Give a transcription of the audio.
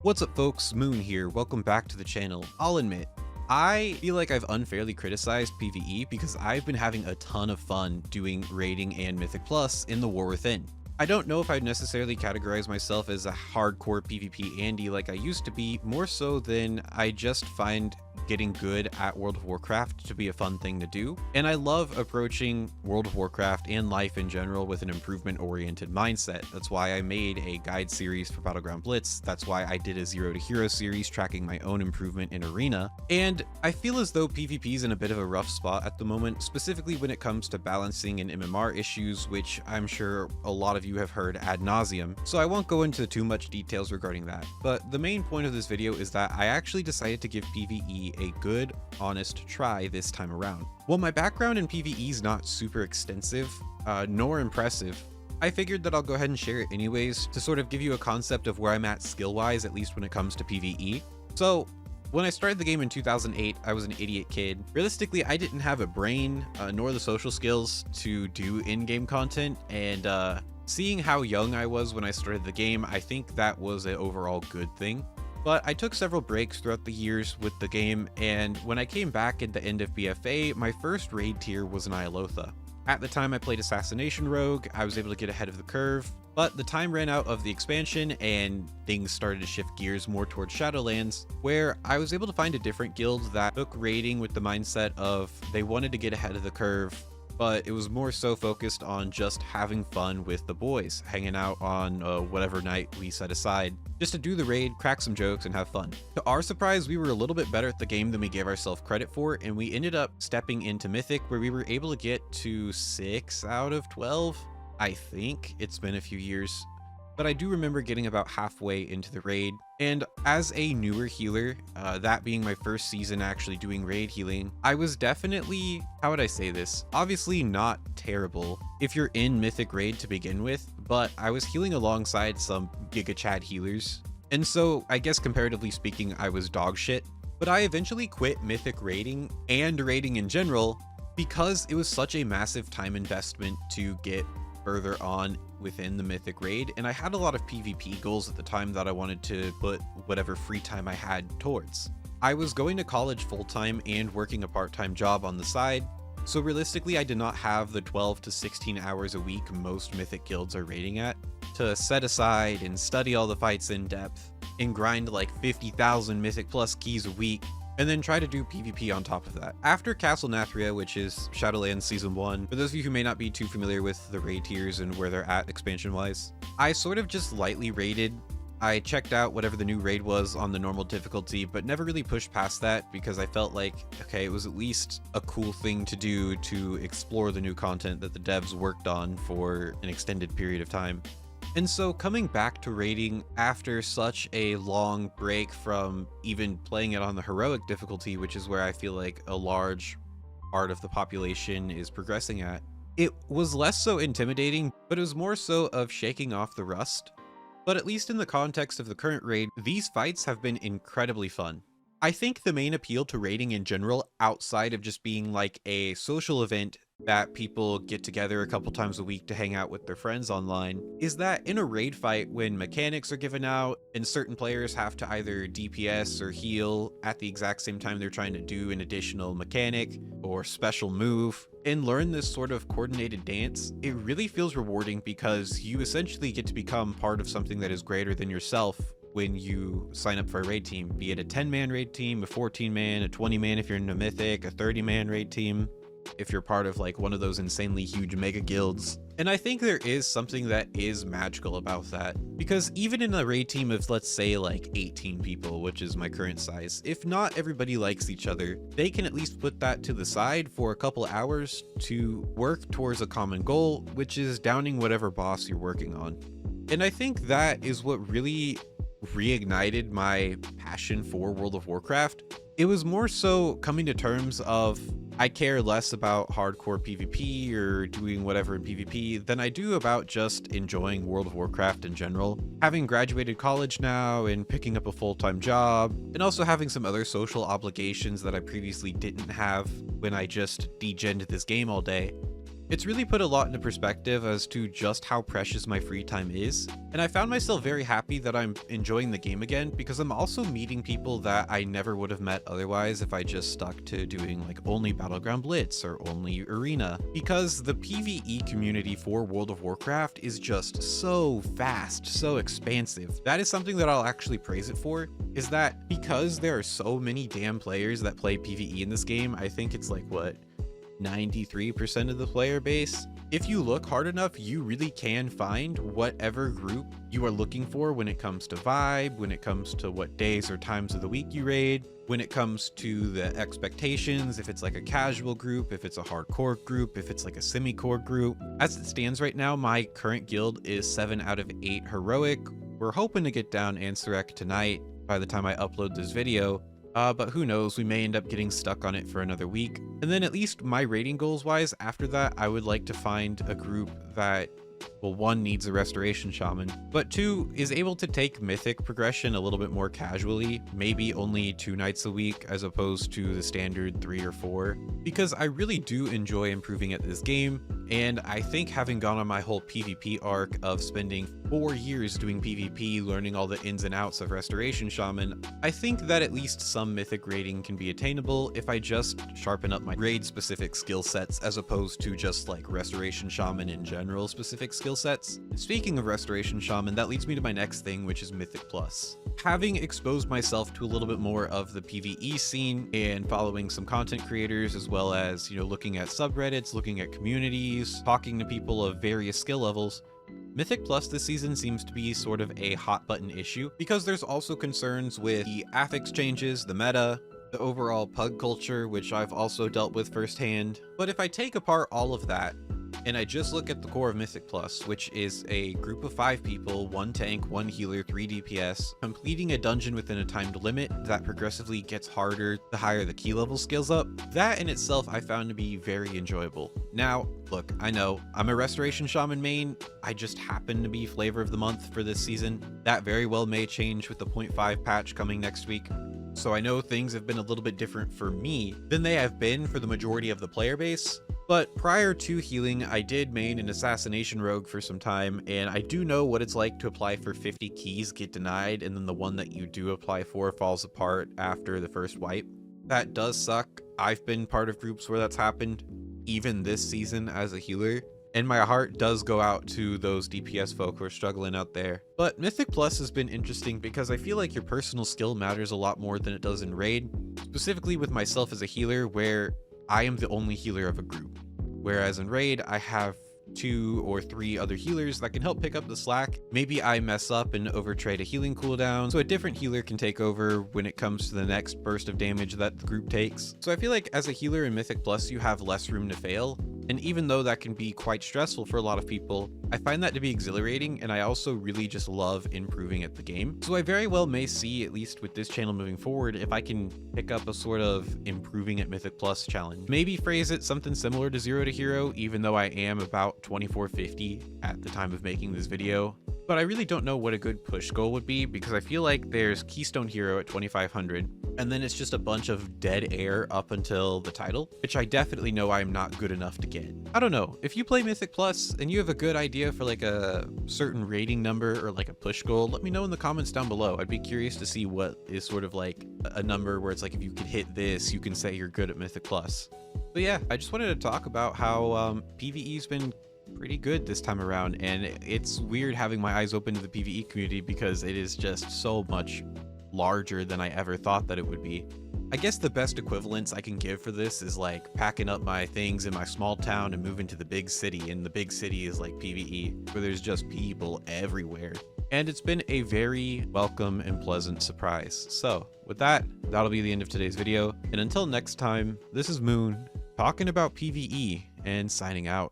What's up folks, Moon here, welcome back to the channel. I'll admit, I feel like I've unfairly criticized PvE because I've been having a ton of fun doing raiding and Mythic Plus in the War Within. I don't know if I'd necessarily categorize myself as a hardcore PvP Andy like I used to be, more so than I just find getting good at World of Warcraft to be a fun thing to do. And I love approaching World of Warcraft and life in general with an improvement-oriented mindset. That's why I made a guide series for Battleground Blitz. That's why I did a Zero to Hero series tracking my own improvement in Arena. And I feel as though PvP is in a bit of a rough spot at the moment, specifically when it comes to balancing and MMR issues, which I'm sure a lot of you have heard ad nauseum. So I won't go into too much details regarding that. But the main point of this video is that I actually decided to give PvE a good, honest try this time around. While my background in PvE is not super extensive, nor impressive, I figured that I'll go ahead and share it anyways to sort of give you a concept of where I'm at skill-wise, at least when it comes to PvE. So when I started the game in 2008, I was an idiot kid. Realistically, I didn't have a brain, nor the social skills to do in-game content, and seeing how young I was when I started the game, I think that was an overall good thing. But I took several breaks throughout the years with the game, and when I came back at the end of BFA, my first raid tier was an Iolotha. At the time I played Assassination Rogue, I was able to get ahead of the curve, but the time ran out of the expansion and things started to shift gears more towards Shadowlands, where I was able to find a different guild that took raiding with the mindset of they wanted to get ahead of the curve, but it was more so focused on just having fun with the boys, hanging out on whatever night we set aside, just to do the raid, crack some jokes, and have fun. To our surprise, we were a little bit better at the game than we gave ourselves credit for, and we ended up stepping into Mythic, where we were able to get to 6 out of 12, I think. It's been a few years, but I do remember getting about halfway into the raid. And as a newer healer, that being my first season actually doing raid healing, I was definitely, how would I say this? Obviously not terrible if you're in Mythic raid to begin with, but I was healing alongside some Giga Chad healers. And so I guess comparatively speaking, I was dog shit. But I eventually quit Mythic raiding and raiding in general because it was such a massive time investment to get further on within the Mythic raid, and I had a lot of PvP goals at the time that I wanted to put whatever free time I had towards. I was going to college full-time and working a part-time job on the side, so realistically I did not have the 12 to 16 hours a week most Mythic guilds are raiding at to set aside and study all the fights in depth and grind like 50,000 Mythic Plus keys a week, and then try to do PvP on top of that. After Castle Nathria, which is Shadowlands Season 1, for those of you who may not be too familiar with the raid tiers and where they're at expansion-wise, I sort of just lightly raided. I checked out whatever the new raid was on the normal difficulty, but never really pushed past that because I felt like, okay, it was at least a cool thing to do to explore the new content that the devs worked on for an extended period of time. And so coming back to raiding after such a long break from even playing it on the heroic difficulty, which is where I feel like a large part of the population is progressing at, it was less so intimidating, but it was more so of shaking off the rust. But at least in the context of the current raid, these fights have been incredibly fun. I think the main appeal to raiding in general, outside of just being like a social event that people get together a couple times a week to hang out with their friends online, is that in a raid fight, when mechanics are given out and certain players have to either DPS or heal at the exact same time they're trying to do an additional mechanic or special move and learn this sort of coordinated dance, it really feels rewarding because you essentially get to become part of something that is greater than yourself when you sign up for a raid team, be it a 10-man raid team, a 14-man, a 20-man if you're in a Mythic, a 30-man raid team if you're part of like one of those insanely huge mega guilds. And I think there is something that is magical about that, because even in a raid team of, let's say, like 18 people, which is my current size, if not everybody likes each other, they can at least put that to the side for a couple hours to work towards a common goal, which is downing whatever boss you're working on. And I think that is what really reignited my passion for World of Warcraft. It was more so coming to terms of I care less about hardcore PvP or doing whatever in PvP than I do about just enjoying World of Warcraft in general. Having graduated college now and picking up a full-time job, and also having some other social obligations that I previously didn't have when I just degened this game all day, It's really put a lot into perspective as to just how precious my free time is, and I found myself very happy that I'm enjoying the game again because I'm also meeting people that I never would have met otherwise if I just stuck to doing like only Battleground Blitz or only Arena, because the PvE community for World of Warcraft is just so vast, so expansive. That is something that I'll actually praise it for, is that because there are so many damn players that play PvE in this game, I think it's like, what, 93% of the player base. If you look hard enough, you really can find whatever group you are looking for when it comes to vibe, when it comes to what days or times of the week you raid, when it comes to the expectations, if it's like a casual group, if it's a hardcore group, if it's like a semi-core group. As it stands right now, my current guild is 7 out of 8 heroic. We're hoping to get down Ansurek tonight by the time I upload this video. But who knows, we may end up getting stuck on it for another week. And then at least my rating goals wise, after that, I would like to find a group that, well, 1, needs a restoration shaman, but 2, is able to take mythic progression a little bit more casually, maybe only 2 nights a week as opposed to the standard 3 or 4, because I really do enjoy improving at this game. And I think having gone on my whole PvP arc of spending 4 years doing PvP, learning all the ins and outs of Restoration Shaman, I think that at least some mythic rating can be attainable if I just sharpen up my raid specific skill sets as opposed to just like Restoration Shaman in general specific skill sets. And speaking of Restoration Shaman, that leads me to my next thing, which is Mythic Plus. Having exposed myself to a little bit more of the PvE scene and following some content creators, as well as, looking at subreddits, looking at communities, talking to people of various skill levels, Mythic Plus this season seems to be sort of a hot button issue because there's also concerns with the affix changes, the meta, the overall pug culture, which I've also dealt with firsthand. But if I take apart all of that, and I just look at the core of Mythic Plus, which is a group of 5 people, 1 tank, 1 healer, 3 DPS, completing a dungeon within a timed limit that progressively gets harder the higher the key level scales up, that in itself I found to be very enjoyable. Now, look, I know, I'm a Restoration Shaman main, I just happen to be flavor of the month for this season. That very well may change with the 0.5 patch coming next week. So I know things have been a little bit different for me than they have been for the majority of the player base. But prior to healing, I did main an assassination rogue for some time, and I do know what it's like to apply for 50 keys, get denied, and then the one that you do apply for falls apart after the first wipe. That does suck. I've been part of groups where that's happened, even this season as a healer. And my heart does go out to those DPS folk who are struggling out there. But Mythic Plus has been interesting because I feel like your personal skill matters a lot more than it does in raid, specifically with myself as a healer, where I am the only healer of a group. Whereas in raid, I have 2 or 3 other healers that can help pick up the slack. Maybe I mess up and overtrade a healing cooldown, so a different healer can take over when it comes to the next burst of damage that the group takes. So I feel like as a healer in Mythic Plus, you have less room to fail. And even though that can be quite stressful for a lot of people, I find that to be exhilarating, and I also really just love improving at the game. So I very well may see, at least with this channel moving forward, if I can pick up a sort of improving at Mythic Plus challenge. Maybe phrase it something similar to 0 to Hero, even though I am about 2450 at the time of making this video. But I really don't know what a good push goal would be, because I feel like there's Keystone Hero at 2500, and then it's just a bunch of dead air up until the title, which I definitely know I'm not good enough to get. I don't know, if you play Mythic Plus and you have a good idea for like a certain rating number or like a push goal, let me know in the comments down below. I'd be curious to see what is sort of like a number where it's like, if you could hit this, you can say you're good at Mythic Plus. But yeah, I just wanted to talk about how PvE's been pretty good this time around, and it's weird having my eyes open to the PvE community because it is just so much larger than I ever thought that it would be. I guess the best equivalence I can give for this is like packing up my things in my small town and moving to the big city, and the big city is like PvE, where there's just people everywhere. And it's been a very welcome and pleasant surprise. So with that, that'll be the end of today's video, and until next time, this is Moon talking about PvE and signing out.